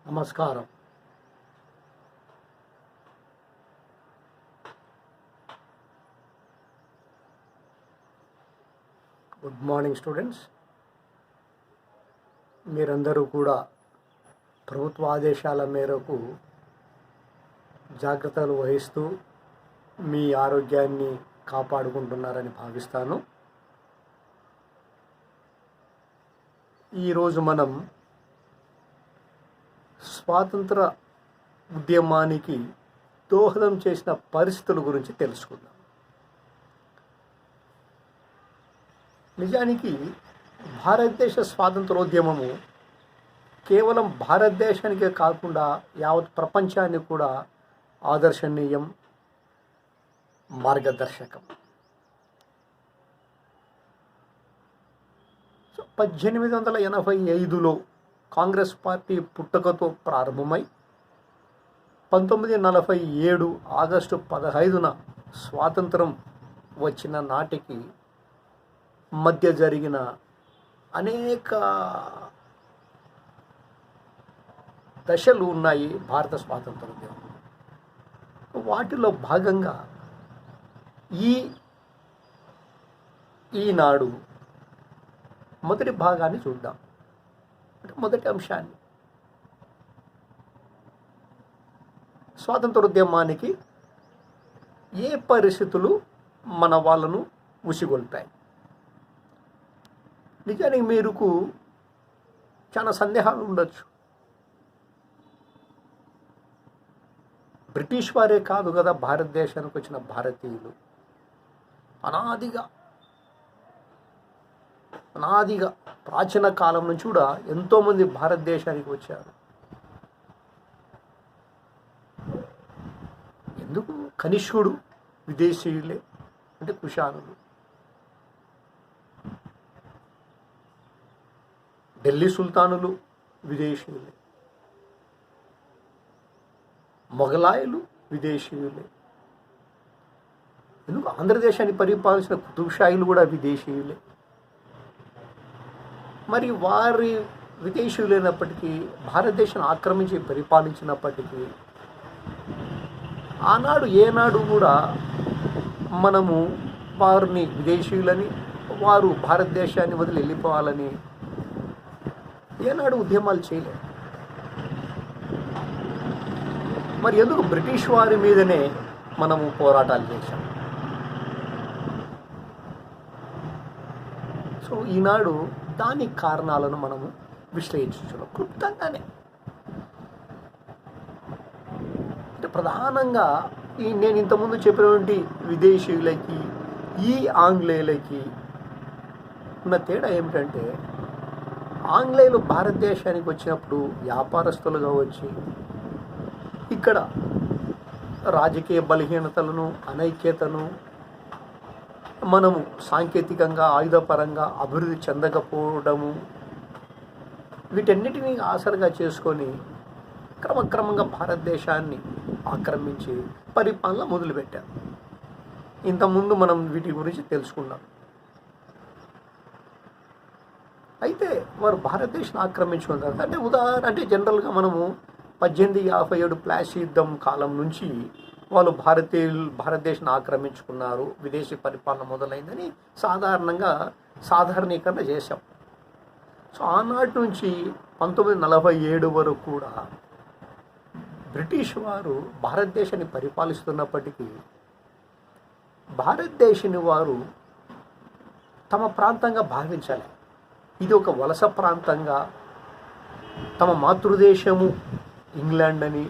నమస్కారం. Good morning students. మీరందరూ కూడా ప్రభుత్వ ఆదేశాల మేరకు జాగ్రత్తలు వహిస్తూ మీ ఆరోగ్యాన్ని కాపాడుకుంటున్నారని భావిస్తాను. ఈరోజు మనం స్వాతంత్ర ఉద్యమానికి దోహదం చేసిన పరిస్థితుల గురించి తెలుసుకుందాం. నిజానికి భారతదేశ స్వాతంత్రోద్యమము కేవలం భారతదేశానికే కాకుండా యావత్ ప్రపంచానికి కూడా ఆదర్శనీయం, మార్గదర్శకం. 1885లో కాంగ్రెస్ పార్టీ పుట్టుకతో ప్రారంభమై 1947 ఆగస్టు 15న స్వాతంత్రం వచ్చిన నాటికి మధ్య జరిగిన అనేక దశలు ఉన్నాయి భారత స్వాతంత్రోద్యమం. వాటిలో భాగంగా ఈనాడు మొదటి భాగాన్ని చూద్దాం. అంటే మొదటి అంశాన్ని, స్వాతంత్రోద్యమానికి ఏ పరిస్థితులు మన వాళ్ళను ఉసిగొల్పాయి. నిజానికి మీకు చాలా సందేహాలు ఉండొచ్చు. బ్రిటిష్ వారే కాదు కదా భారతదేశానికి వచ్చిన భారతీయులు. అనాదిగా ప్రాచీన కాలం నుంచి కూడా ఎంతోమంది భారతదేశానికి వచ్చారు. ఎందుకు? కనిష్కుడు విదేశీయులే, అంటే కుషానులు. ఢిల్లీ సుల్తానులు విదేశీయులే, మొఘలాయులు విదేశీయులే. ఎందుకు? ఆంధ్రదేశాన్ని పరిపాలించిన కుతుబ్షాహీలు కూడా విదేశీయులే. మరి వారి విదేశీయులైనప్పటికీ, భారతదేశాన్ని ఆక్రమించి పరిపాలించినప్పటికీ, ఆనాడు ఏనాడు కూడా మనము వారిని విదేశీయులని, వారు భారతదేశాన్ని వదిలి వెళ్ళిపోవాలని ఏనాడు ఉద్యమాలు చేయలేదు. మరి ఎందుకు బ్రిటిష్ వారి మీదనే మనము పోరాటాలు చేశాం? సో ఈనాడు దాని కారణాలను మనము విశ్లేషించున్నాం క్లుప్తంగానే. అంటే ప్రధానంగా నేను ఇంతకుముందు చెప్పినటువంటి విదేశీయులకి ఈ ఆంగ్లేయులకి ఉన్న తేడా ఏమిటంటే, ఆంగ్లేయులు భారతదేశానికి వచ్చినప్పుడు వ్యాపారస్తులుగా వచ్చి ఇక్కడ రాజకీయ బలహీనతలను, అనైక్యతను, మనము సాంకేతికంగా ఆయుధపరంగా అభివృద్ధి చెందకపోవడము, వీటన్నిటినీ ఆసరగా చేసుకొని క్రమక్రమంగా భారతదేశాన్ని ఆక్రమించి పరిపాలన మొదలుపెట్టారు. ఇంతకుముందు మనం వీటి గురించి తెలుసుకున్నాం. అయితే వారు భారతదేశాన్ని ఆక్రమించుకున్న తర్వాత, అంటే ఉదాహరణ, అంటే జనరల్గా మనము 1857 ప్లాసీ యుద్ధం కాలం నుంచి వాళ్ళు భారతదేశాన్ని ఆక్రమించుకున్నారు, విదేశీ పరిపాలన మొదలైందని సాధారణీకరణ చేశాం. సో ఆనాటి నుంచి 1947 వరకు కూడా బ్రిటిష్ వారు భారతదేశాన్ని పరిపాలిస్తున్నప్పటికీ, భారతదేశాన్ని వారు తమ ప్రాంతంగా భావించాలి. ఇది ఒక వలస ప్రాంతంగా, తమ మాతృదేశము ఇంగ్లాండ్ అని,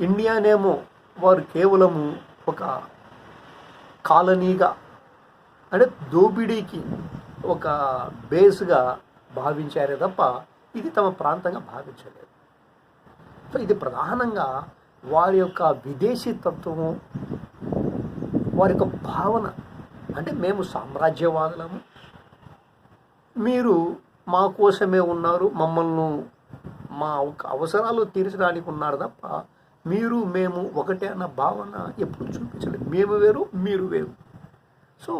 ఇండియానేమో వారు కేవలము ఒక కాలనీగా, అంటే దోపిడీకి ఒక బేస్గా భావించారే తప్ప ఇది తమ ప్రాంతంగా భావించలేదు. సో ఇది ప్రధానంగా వారి యొక్క విదేశీ తత్వము, వారి యొక్క భావన. అంటే మేము సామ్రాజ్యవాదులము, మీరు మా కోసమే ఉన్నారు, మమ్మల్ని మా అవసరాలు తీర్చడానికి ఉన్నారు తప్ప మీరు మేము ఒకటే అన్న భావన ఎప్పుడు చూపించలేదు. మేము వేరు, మీరు వేరు. సో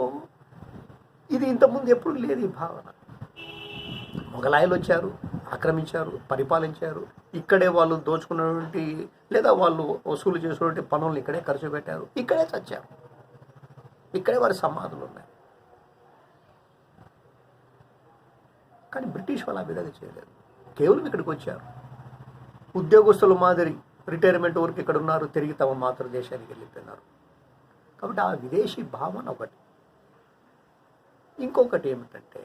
ఇది ఇంతకుముందు ఎప్పుడు లేదు ఈ భావన. మొఘలాయులు వచ్చారు, ఆక్రమించారు, పరిపాలించారు. ఇక్కడే వాళ్ళు దోచుకున్నటువంటి లేదా వాళ్ళు వసూలు చేసినటువంటి పనులను ఇక్కడే ఖర్చు పెట్టారు, ఇక్కడే చచ్చారు, ఇక్కడే వారి సమాధులు ఉన్నాయి. కానీ బ్రిటిష్ వాళ్ళు ఆ విధంగా చేయలేదు. కేవలం ఇక్కడికి వచ్చారు, ఉద్యోగస్తుల మాదిరి రిటైర్మెంట్ వరకు ఇక్కడ ఉన్నారు, తిరిగి తమ మాతృదేశానికి వెళ్ళిపోయినారు. కాబట్టి ఆ విదేశీ భావన ఒకటి. ఇంకొకటి ఏమిటంటే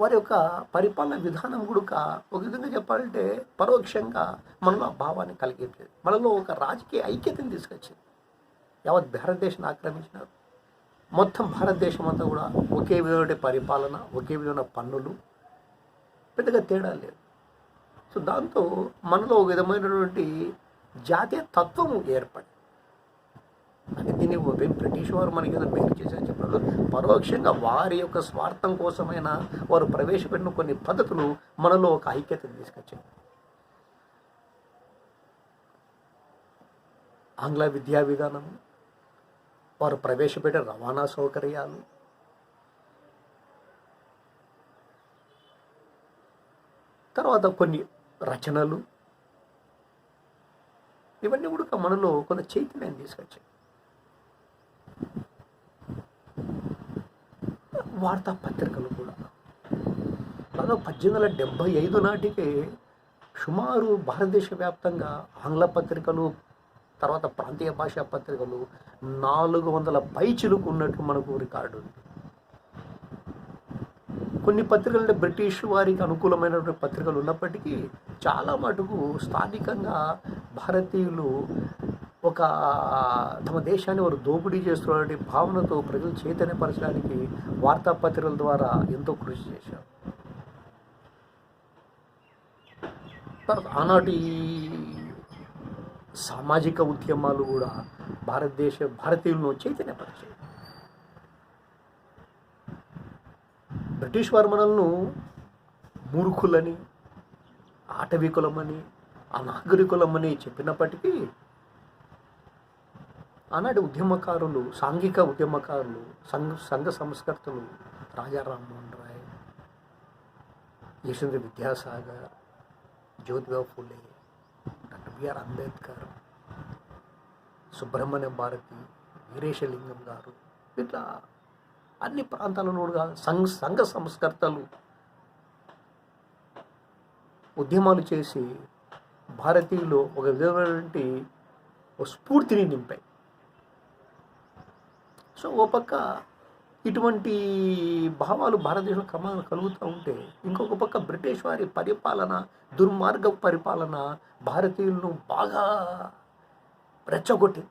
వారి యొక్క పరిపాలన విధానం కూడా ఒక విధంగా చెప్పాలంటే పరోక్షంగా మనలో ఆ భావాన్ని కలిగేది. మనలో ఒక రాజకీయ ఐక్యతను తీసుకొచ్చింది. యావత్ భారతదేశాన్ని ఆక్రమించినారు. మొత్తం భారతదేశం అంతా కూడా ఒకే విధమైన పరిపాలన, ఒకే విధమైన పన్నులు, పెద్దగా తేడా లేదు. సో దాంతో మనలో ఒక విధమైనటువంటి జాతీయ తత్వము ఏర్పడి, అంటే దీన్ని బ్రిటిష్ వారు మనకి ఏదో మేలు చేశారని చెప్పినప్పుడు పరోక్షంగా వారి యొక్క స్వార్థం కోసమైనా వారు ప్రవేశపెట్టిన కొన్ని పద్ధతులు మనలో ఒక ఐక్యతను తీసుకొచ్చాయి. ఆంగ్ల విద్యా విధానం, వారు ప్రవేశపెట్టే రవాణా సౌకర్యాలు, తర్వాత కొన్ని రచనలు, ఇవన్నీ కూడా మనలో కొంత చైతన్యాన్ని తీసుకొచ్చాయి. వార్తాపత్రికలు కూడా దాదాపు 1875 నాటికే సుమారు భారతదేశ వ్యాప్తంగా ఆంగ్ల పత్రికలు, తర్వాత ప్రాంతీయ భాషా పత్రికలు 400 పైచిలకు ఉన్నట్టు మనకు రికార్డు ఉంది. కొన్ని పత్రికలు అంటే బ్రిటిష్ వారికి అనుకూలమైనటువంటి పత్రికలు ఉన్నప్పటికీ చాలా మటుకు స్థానికంగా భారతీయులు ఒక తమ దేశాన్ని వారు దోపిడీ చేస్తున్నటువంటి భావనతో ప్రజలు చైతన్యపరచడానికి వార్తాపత్రికల ద్వారా ఎంతో కృషి చేశారు. తర్వాత ఆనాటి సామాజిక ఉద్యమాలు కూడా భారతీయులను చైతన్యపరిచాయి. బ్రిటిష్ వారు మనల్ని మూర్ఖులని, ఆటవికులమని, అనాగరికులమని చెప్పినప్పటికీ ఆనాటి ఉద్యమకారులు, సాంఘిక ఉద్యమకారులు, సంఘ సంస్కర్తలు రాజా రామ్మోహన్ రాయ్, యశ్వంత్ విద్యాసాగర్, జ్యోతిబా ఫులే, డాక్టర్ బిఆర్ అంబేద్కర్, సుబ్రహ్మణ్యం భారతి, వీరేశలింగం గారు, ఇట్లా అన్ని ప్రాంతాలలో సంఘ సంస్కర్తలు ఉద్యమాలు చేసి భారతీయులు ఒక విధమైనటువంటి స్ఫూర్తిని నింపాయి. సో ఓ పక్క ఇటువంటి భావాలు భారతదేశంలో క్రమంగా కలుగుతూ ఉంటే, ఇంకొక పక్క బ్రిటిష్ వారి పరిపాలన, దుర్మార్గ పరిపాలన భారతీయులను బాగా రెచ్చగొట్టి,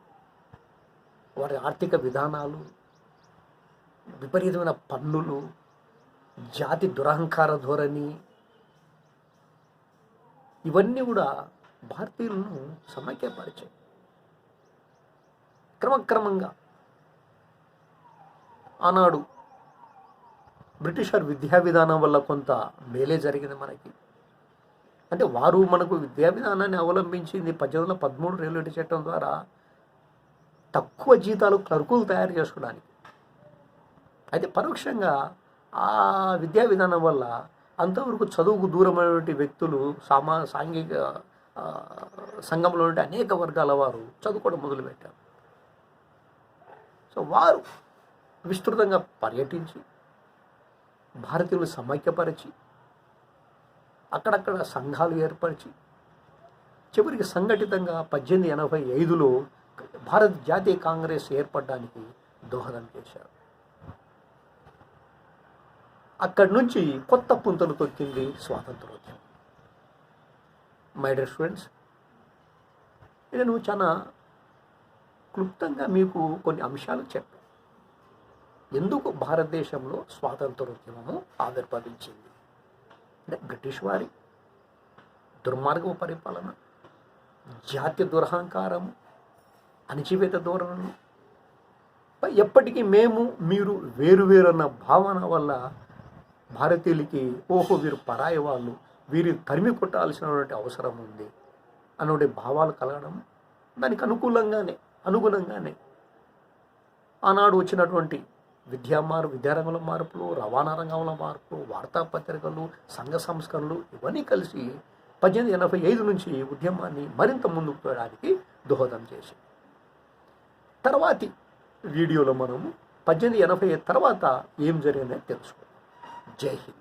వారి ఆర్థిక విధానాలు, విపరీతమైన పన్నులు, జాతి దురహంకార ధోరణి, ఇవన్నీ కూడా భారతీయులను సమైక్యపరిచాయి. క్రమక్రమంగా ఆనాడు బ్రిటిష్ వారి విద్యా విధానం వల్ల కొంత మేలే జరిగింది మనకి. అంటే వారు మనకు విద్యా విధానాన్ని అవలంబించింది 1813 రైల్వే చట్టం ద్వారా తక్కువ జీతాలు క్లర్కులు తయారు చేసుకోవడానికి. అయితే పరోక్షంగా ఆ విద్యా విధానం వల్ల అంతవరకు చదువుకు దూరమైనటువంటి వ్యక్తులు, సాంఘిక సంఘంలో ఉండే అనేక వర్గాల వారు చదువుకోవడం మొదలుపెట్టారు. సో వారు విస్తృతంగా పర్యటించి భారతీయులు సమైక్యపరిచి, అక్కడక్కడ సంఘాలు ఏర్పరిచి, చివరికి సంఘటితంగా 1885లో భారత జాతీయ కాంగ్రెస్ ఏర్పడడానికి దోహదం చేశారు. అక్కడి నుంచి కొత్త పుంతలు తొక్కింది స్వాతంత్రోద్యమం. మై డియర్ స్టూడెంట్స్, నేను చాలా క్లుప్తంగా మీకు కొన్ని అంశాలు చెప్పాను. ఎందుకు భారతదేశంలో స్వాతంత్రోద్యమము ఆవిర్భవించింది అంటే బ్రిటిష్ వారి దుర్మార్గ పరిపాలన, జాతీయ దురహంకారము, అణచివేత ధోరణులు, ఎప్పటికీ మేము మీరు వేరు అన్న భావన వల్ల భారతీయులకి ఓహో వీరు పరాయి వాళ్ళు, వీరి తరిమి కొట్టాల్సినటువంటి అవసరం ఉంది అన్నటువంటి భావాలు కలగడం, దానికి అనుగుణంగానే ఆనాడు వచ్చినటువంటి విద్యారంగంలో మార్పులు, రవాణా రంగంలో మార్పులు, వార్తాపత్రికలు, సంఘ సంస్కరణలు ఇవన్నీ కలిసి 1885 నుంచి ఉద్యమాన్ని మరింత ముందుకు పోయడానికి దోహదం చేసింది. తర్వాతి వీడియోలో మనము 1885 తర్వాత ఏం జరిగిందని తెలుసుకుందాం. జై హింద్.